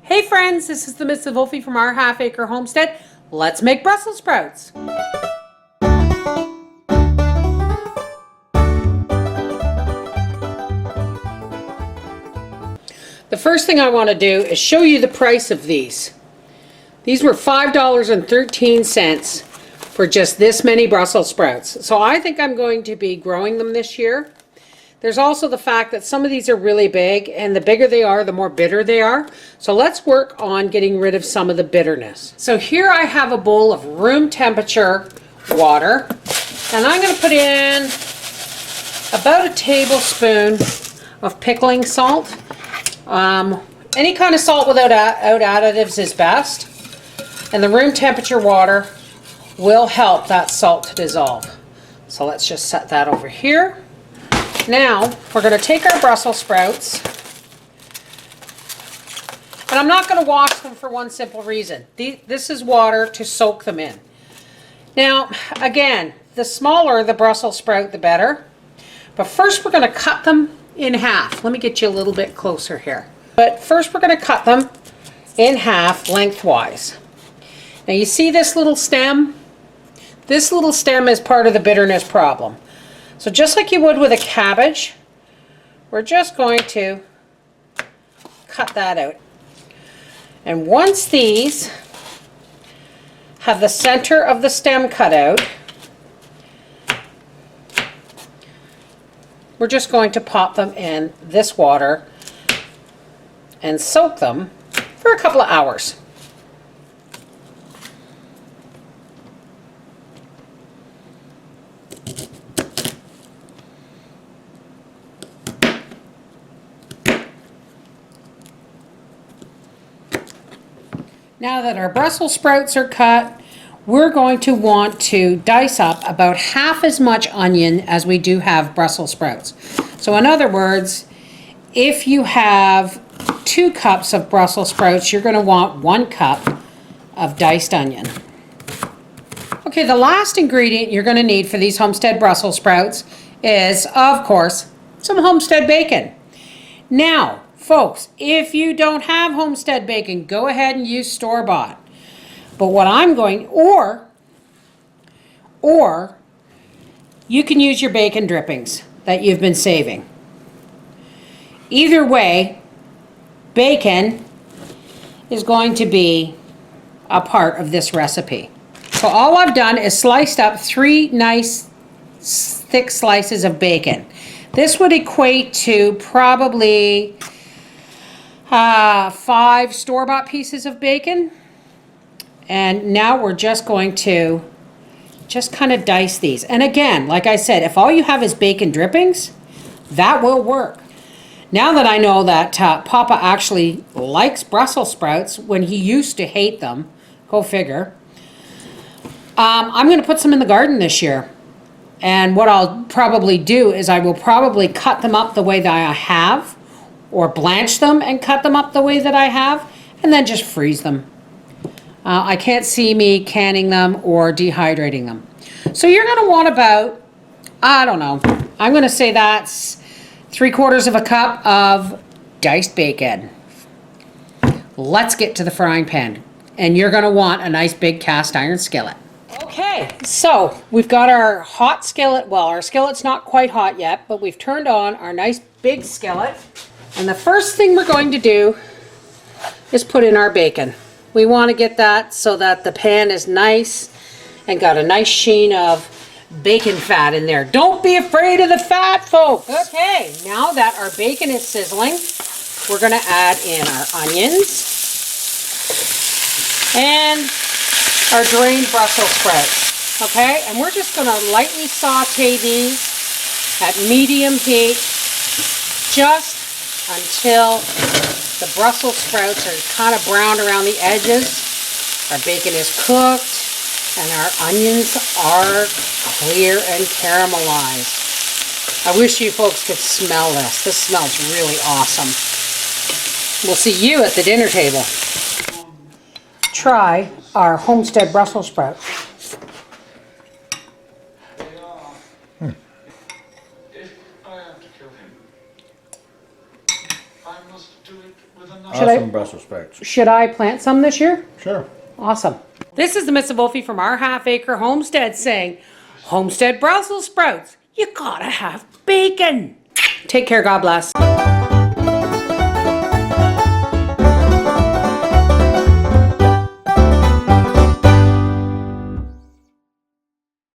Hey friends, this is the Miss Volfie from Our Half Acre Homestead. Let's make Brussels sprouts. The first thing I want to do is show you the price of these. These were $5.13 for just this many Brussels sprouts. So I think I'm going to be growing them this year. There's also the fact that some of these are really big, and the bigger they are, the more bitter they are. So let's work on getting rid of some of the bitterness. So here I have a bowl of room temperature water, and I'm going to put in about a tablespoon of pickling salt. Any kind of salt without additives is best, and the room temperature water will help that salt to dissolve. So let's just set that over here. Now, we're going to take our Brussels sprouts, and I'm not going to wash them for one simple reason. This is water to soak them in. Now, again, the smaller the Brussels sprout, the better. But first, we're going to cut them in half. Let me get you a little bit closer here. But first, we're going to cut them in half lengthwise. Now, you see this little stem? This little stem is part of the bitterness problem. So just like you would with a cabbage, we're just going to cut that out. And once these have the center of the stem cut out, we're just going to pop them in this water and soak them for a couple of hours. Now that our Brussels sprouts are cut, we're going to want to dice up about half as much onion as we do have Brussels sprouts. So in other words, if you have 2 cups of Brussels sprouts, you're going to want 1 cup of diced onion. Okay, the last ingredient you're going to need for these homestead Brussels sprouts is, of course, some homestead bacon. Now, folks, if you don't have homestead bacon, go ahead and use store-bought. But what I'm going, or you can use your bacon drippings that you've been saving. Either way, bacon is going to be a part of this recipe. So all I've done is sliced up 3 nice thick slices of bacon. This would equate to probably 5 store-bought pieces of bacon. And now we're just going to just kind of dice these. And again, like I said, if all you have is bacon drippings, that will work. Now that I know that Papa actually likes Brussels sprouts when he used to hate them, go figure, I'm going to put some in the garden this year. And what I'll probably do is I will probably cut them up the way that I have, or blanch them and cut them up the way that I have, and then just freeze them. I can't see me canning them or dehydrating them. So you're going to want about, I don't know, I'm going to say that's 3/4 of a cup of diced bacon. Let's get to the frying pan. And you're going to want a nice big cast iron skillet. Okay, so we've got our hot skillet. Well, our skillet's not quite hot yet, but we've turned on our nice big skillet. And the first thing we're going to do is put in our bacon. We want to get that so that the pan is nice and got a nice sheen of bacon fat in there. Don't be afraid of the fat, folks. Okay, now that our bacon is sizzling, we're going to add in our onions and our drained Brussels sprouts. Okay, and we're just going to lightly saute these at medium heat just until the Brussels sprouts are kind of browned around the edges. Our bacon is cooked and our onions are clear and caramelized. I wish you folks could smell this. This smells really awesome. We'll see you at the dinner table. Try our homestead Brussels sprouts. Awesome Brussels sprouts. Should I plant some this year? Sure. Awesome. This is the Miss Volfie from Our Half Acre Homestead saying, Homestead Brussels sprouts, you gotta have bacon. Take care, God bless.